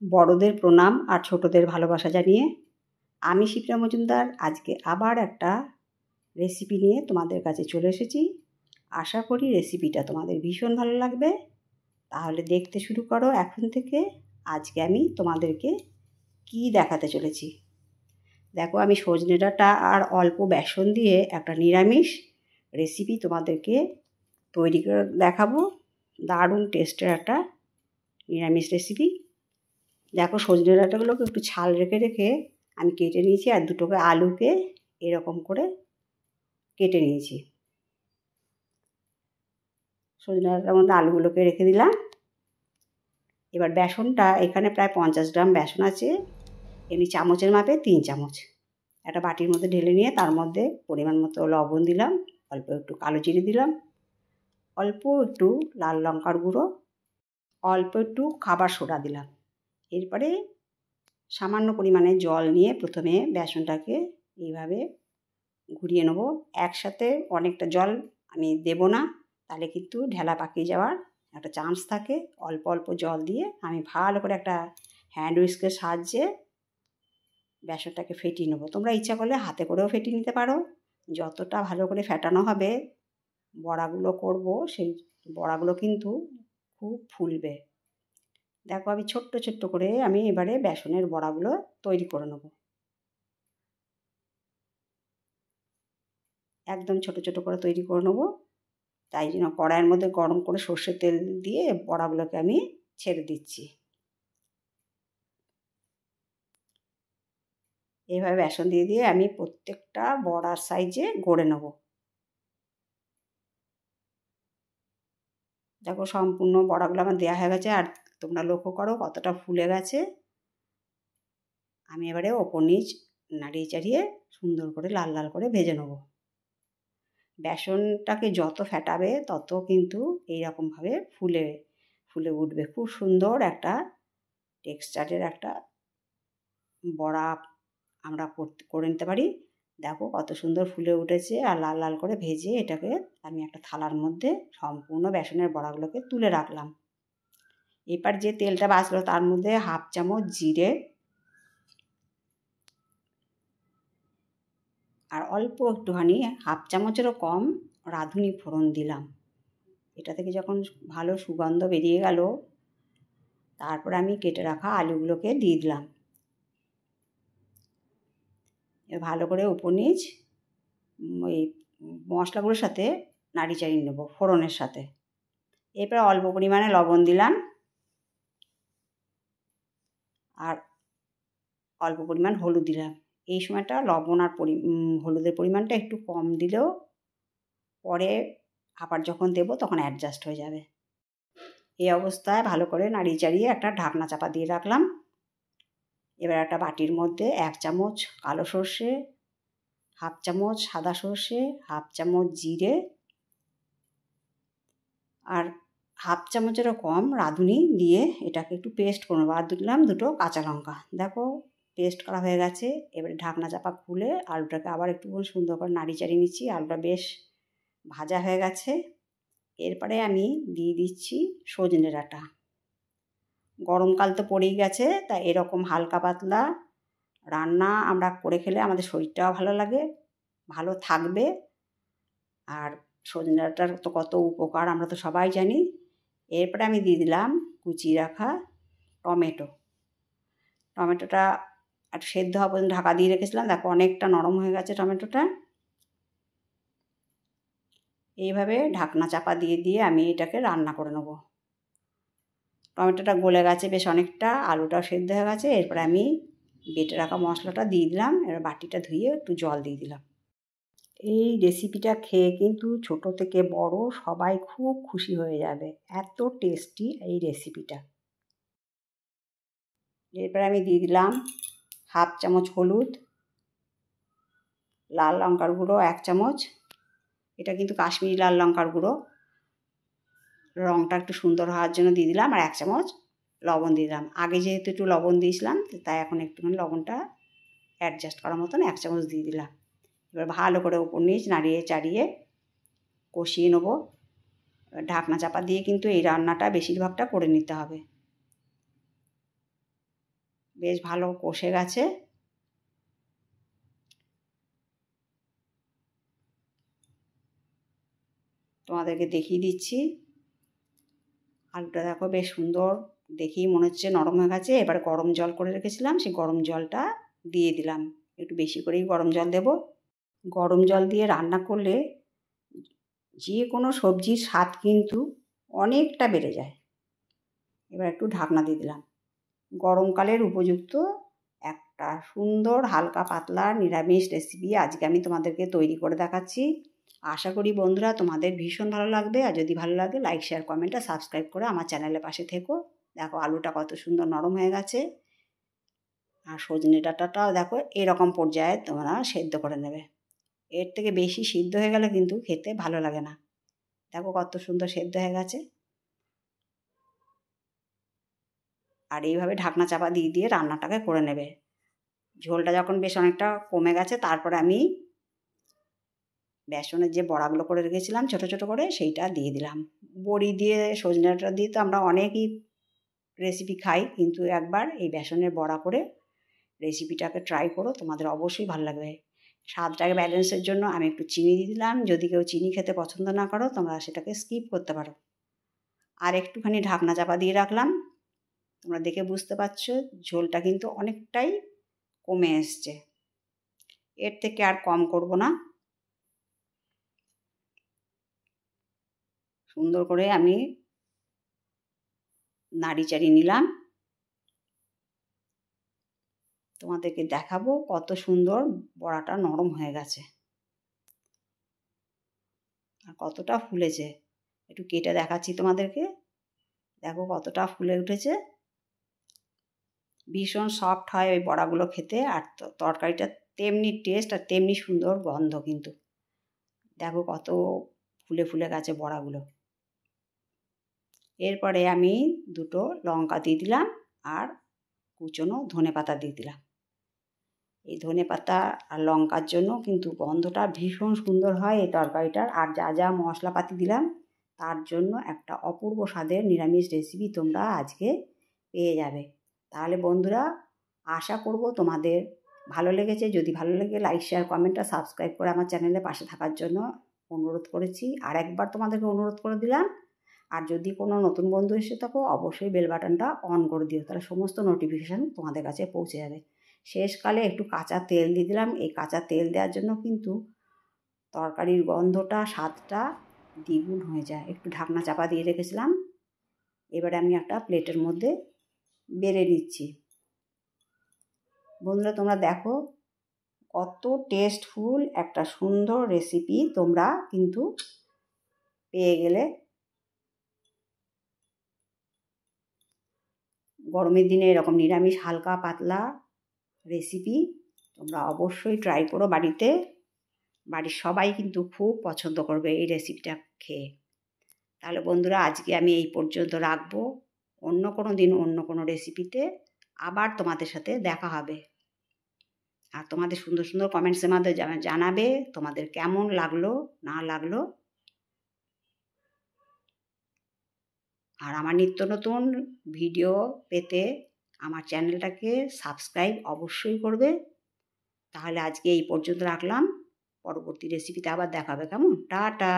বড়দের প্রণাম আর ছোটদের ভালোবাসা জানিয়ে আমি শিপ্রা মজুমদার আজকে আবার একটা রেসিপি নিয়ে তোমাদের কাছে চলে এসেছি। আশা করি রেসিপিটা তোমাদের ভীষণ ভালো লাগবে। তাহলে দেখতে শুরু করো এখন থেকে। আজকে আমি তোমাদেরকে কি দেখাতে চলেছি দেখো। আমি সজনে ডাঁটা আর অল্প বেসন দিয়ে একটা নিরামিষ রেসিপি তোমাদেরকে তৈরি করে দেখাবো। দারুণ টেস্টের একটা নিরামিষ রেসিপি। দেখো সজনে ডাঁটাগুলোকে একটু ছাল রেখে রেখে আমি কেটে নিয়েছি, আর দুটোকে আলুকে এরকম করে কেটে নিয়েছি। সজনে ডাঁটার মধ্যে আলুগুলোকে রেখে দিলাম। এবার বেসনটা এখানে প্রায় 50 গ্রাম বেসন আছে, এমনি চামচের মাপে 3 চামচ। একটা বাটির মধ্যে ঢেলে নিয়ে তার মধ্যে পরিমাণ মতো লবণ দিলাম, অল্প একটু কালো জিরে দিলাম, অল্প একটু লাল লঙ্কার গুঁড়ো, অল্প একটু খাবার সোডা দিলাম। এরপরে সামান্য পরিমাণে জল নিয়ে প্রথমে বেসনটাকে এইভাবে ঘুরিয়ে নেবো। একসাথে অনেকটা জল আমি দেব না, তাহলে কিন্তু ঢেলা পাকিয়ে যাওয়ার একটা চান্স থাকে। অল্প অল্প জল দিয়ে আমি ভালো করে একটা হ্যান্ড উইস্কের সাহায্যে বেসনটাকে ফেটিয়ে নেবো। তোমরা ইচ্ছা করলে হাতে করেও ফেটিয়ে নিতে পারো। যতটা ভালো করে ফেটানো হবে বড়াগুলো করব, সেই বড়াগুলো কিন্তু খুব ফুলবে। দেখো আমি ছোট্ট ছোট্ট করে আমি এবারে বেসনের বড়াগুলো তৈরি করে নেব। একদম ছোট ছোট করে তৈরি করে নেব। তাই জন্য কড়াইয়ের মধ্যে গরম করে সর্ষের তেল দিয়ে বড়াগুলোকে আমি ছেড়ে দিচ্ছি। এইভাবে বেসন দিয়ে দিয়ে আমি প্রত্যেকটা বড়ার সাইজে গড়ে নেব। দেখো সম্পূর্ণ বড়াগুলো আমার দেওয়া হয়ে গেছে, আর তোমরা লক্ষ্য করো কতটা ফুলে গেছে। আমি এবারে ওপর নিচ নাড়িয়ে চাড়িয়ে সুন্দর করে লাল লাল করে ভেজে নেব। বেসনটাকে যত ফেটাবে তত কিন্তু এইরকমভাবে ফুলে ফুলে উঠবে। খুব সুন্দর একটা টেক্সচারের একটা বড়া আমরা করে নিতে পারি। দেখো কত সুন্দর ফুলে উঠেছে, আর লাল লাল করে ভেজে এটাকে আমি একটা থালার মধ্যে সম্পূর্ণ বেসনের বড়াগুলোকে তুলে রাখলাম। এবার যে তেলটা বাঁচলো তার মধ্যে 1/2 চামচ জিরে আর অল্প একটুখানি 1/2 চামচেরও কম রাঁধুনি ফোড়ন দিলাম। এটা থেকে যখন ভালো সুগন্ধ বেরিয়ে গেল, তারপর আমি কেটে রাখা আলুগুলোকে দিয়ে দিলাম। এবার ভালো করে উপর নিচ ওই মশলাগুলোর সাথে নাড়ি চাড়িয়ে নেবো ফোড়নের সাথে। এরপর অল্প পরিমাণে লবণ দিলাম, আর অল্প পরিমাণ হলুদ দিলাম। এই সময়টা লবণ আর হলুদের পরিমাণটা একটু কম দিলেও পরে আবার যখন দেবো তখন অ্যাডজাস্ট হয়ে যাবে। এই অবস্থায় ভালো করে নাড়িয়ে চাড়িয়ে একটা ঢাকনা চাপা দিয়ে রাখলাম। এবার একটা বাটির মধ্যে 1 চামচ কালো সর্ষে, 1/2 চামচ সাদা সর্ষে, 1/2 চামচ জিরে আর 1/2 চামচেরও কম রাঁধুনি দিয়ে এটাকে একটু পেস্ট করে নেবো। আর দিলাম 2টো কাঁচা লঙ্কা। দেখো পেস্ট করা হয়ে গেছে। এবারে ঢাকনা চাপা খুলে আলুটাকে আবার একটু সুন্দর করে নাড়ি চাড়িয়ে নিচ্ছি। আলুটা বেশ ভাজা হয়ে গেছে। এরপরে আমি দিয়ে দিচ্ছি সজনে ডাঁটা। গরমকাল তো পড়েই গেছে, তাই এরকম হালকা পাতলা রান্না আমরা করে খেলে আমাদের শরীরটাও ভালো লাগে, ভালো থাকবে। আর সজনে ডাঁটার তো কত উপকার আমরা তো সবাই জানি। এরপরে আমি দিয়ে দিলাম কুচিয়ে রাখা টমেটো। টমেটোটা একটু সেদ্ধ হওয়া পর্যন্ত ঢাকা দিয়ে রেখেছিলাম। দেখো অনেকটা নরম হয়ে গেছে টমেটোটা। এইভাবে ঢাকনা চাপা দিয়ে দিয়ে আমি এটাকে রান্না করে নেব। টমেটোটা গলে গেছে বেশ অনেকটা, আলুটাও সেদ্ধ হয়ে গেছে। এরপরে আমি বেটে রাখা মশলাটা দিয়ে দিলাম। এবার বাটিটা ধুয়ে একটু জল দিয়ে দিলাম। এই রেসিপিটা খেয়ে কিন্তু ছোট থেকে বড় সবাই খুব খুশি হয়ে যাবে, এত টেস্টি এই রেসিপিটা। এরপরে আমি দিয়ে দিলাম 1/2 চামচ হলুদ, লাল লঙ্কার গুঁড়ো 1 চামচ। এটা কিন্তু কাশ্মীরি লাল লঙ্কার গুঁড়ো, রঙটা একটু সুন্দর হওয়ার জন্য দিয়ে দিলাম। আর 1 চামচ লবণ দিয়ে দিলাম। আগে যেহেতু একটু লবণ দিয়েছিলাম, তাই এখন একটুখানি লবণটা অ্যাডজাস্ট করার মতন 1 চামচ দিয়ে দিলাম। এবার ভালো করে উপর নিচ নাড়িয়ে চাড়িয়ে কষিয়ে নেবো। ঢাকনা চাপা দিয়ে কিন্তু এই রান্নাটা বেশিরভাগটা করে নিতে হবে। বেশ ভালো কষে গেছে। তোমাদেরকে দেখিয়ে দিচ্ছি। আলুটা দেখো বেশ সুন্দর, দেখেই মনে হচ্ছে নরম হয়ে গেছে। এবার গরম জল করে রেখেছিলাম, সেই গরম জলটা দিয়ে দিলাম। একটু বেশি করেই গরম জল দেব। গরম জল দিয়ে রান্না করলে যে কোনো সবজির স্বাদ কিন্তু অনেকটা বেড়ে যায়। এবার একটু ঢাকনা দিয়ে দিলাম। গরমকালের উপযুক্ত একটা সুন্দর হালকা পাতলা নিরামিষ রেসিপি আজকে আমি তোমাদেরকে তৈরি করে দেখাচ্ছি। আশা করি বন্ধুরা তোমাদের ভীষণ ভালো লাগবে। আর যদি ভালো লাগে লাইক, শেয়ার, কমেন্ট আর সাবস্ক্রাইব করে আমার চ্যানেলের পাশে থেকো। দেখো আলুটা কত সুন্দর নরম হয়ে গেছে। আর সজনে ডাঁটাটাও দেখো এরকম পর্যায়ে তোমরা সেদ্ধ করে নেবে। এর থেকে বেশি সিদ্ধ হয়ে গেলে কিন্তু খেতে ভালো লাগে না। দেখো কত সুন্দর সেদ্ধ হয়ে গেছে। আর এইভাবে ঢাকনা চাপা দিয়ে দিয়ে রান্নাটাকে করে নেবে। ঝোলটা যখন বেশ অনেকটা কমে গেছে, তারপরে আমি বেসনের যে বড়াগুলো করে রেখেছিলাম ছোটো ছোটো করে, সেইটা দিয়ে দিলাম। বড়ি দিয়ে সজনে ডাঁটা দিয়ে তো আমরা অনেকই রেসিপি খাই, কিন্তু একবার এই বেসনের বড়া করে রেসিপিটাকে ট্রাই করো, তোমাদের অবশ্যই ভালো লাগবে। স্বাদটাকে ব্যালেন্সের জন্য আমি একটু চিনি দিয়ে দিলাম। যদি কেউ চিনি খেতে পছন্দ না করো তোমরা সেটাকে স্কিপ করতে পারো। আর একটুখানি ঢাকনা চাপা দিয়ে রাখলাম। তোমরা দেখে বুঝতে পারছো ঝোলটা কিন্তু অনেকটাই কমে এসছে। এর থেকে আর কম করব না। সুন্দর করে আমি নাড়ি চাড়ি নিলাম। তোমাদেরকে দেখাবো কত সুন্দর বড়াটা নরম হয়ে গেছে আর কতটা ফুলেছে। একটু কেটে দেখাচ্ছি তোমাদেরকে। দেখো কতটা ফুলে উঠেছে। ভীষণ সফট হয় ওই বড়াগুলো খেতে। আর তরকারিটা তেমনি টেস্ট আর তেমনি সুন্দর গন্ধ কিন্তু। দেখো কত ফুলে ফুলে গেছে বড়াগুলো। এরপরে আমি দুটো লঙ্কা দিয়ে দিলাম আর কুচনো ধনেপাতা দিয়ে দিলাম। এই ধনেপাতা আর লঙ্কার জন্য কিন্তু গন্ধটা ভীষণ সুন্দর হয় এই তরকারিটার। আর যা যা মশলাপাতি দিলাম তার জন্য একটা অপূর্ব স্বাদের নিরামিষ রেসিপি তোমরা আজকে পেয়ে যাবে। তাহলে বন্ধুরা আশা করব তোমাদের ভালো লেগেছে। যদি ভালো লাগে লাইক, শেয়ার, কমেন্ট আর সাবস্ক্রাইব করে আমার চ্যানেলের পাশে থাকার জন্য অনুরোধ করেছি। আর একবার তোমাদেরকে অনুরোধ করে দিলাম। আর যদি কোনো নতুন বন্ধু এসে থাকো অবশ্যই বেল বাটনটা অন করে দিও, তাহলে সমস্ত নোটিফিকেশান তোমাদের কাছে পৌঁছে যাবে। শেষকালে একটু কাঁচা তেল দিয়ে দিলাম। এই কাঁচা তেল দেওয়ার জন্য কিন্তু তরকারির গন্ধটা স্বাদটা দ্বিগুণ হয়ে যায়। একটু ঢাকনা চাপা দিয়ে রেখেছিলাম। এবারে আমি একটা প্লেটের মধ্যে বেড়ে নিচ্ছি। বন্ধুরা তোমরা দেখো কত টেস্টফুল একটা সুন্দর রেসিপি তোমরা কিন্তু পেয়ে গেলে। গরমের দিনে এরকম নিরামিষ হালকা পাতলা রেসিপি তোমরা অবশ্যই ট্রাই করো বাড়িতে। বাড়ির সবাই কিন্তু খুব পছন্দ করবে এই রেসিপিটা খেয়ে। তাহলে বন্ধুরা আজকে আমি এই পর্যন্ত রাখবো। অন্য কোনো দিন অন্য কোনো রেসিপিতে আবার তোমাদের সাথে দেখা হবে। আর তোমাদের সুন্দর সুন্দর কমেন্টসের মাধ্যমে জানাবে তোমাদের কেমন লাগলো না লাগলো। আর আমার নিত্য নতুন ভিডিও পেতে আমার চ্যানেলটাকে সাবস্ক্রাইব অবশ্যই করবে। তাহলে আজকে এই পর্যন্ত রাখলাম। পরবর্তী রেসিপিতে আবার দেখা হবে। কেমন? টাটা।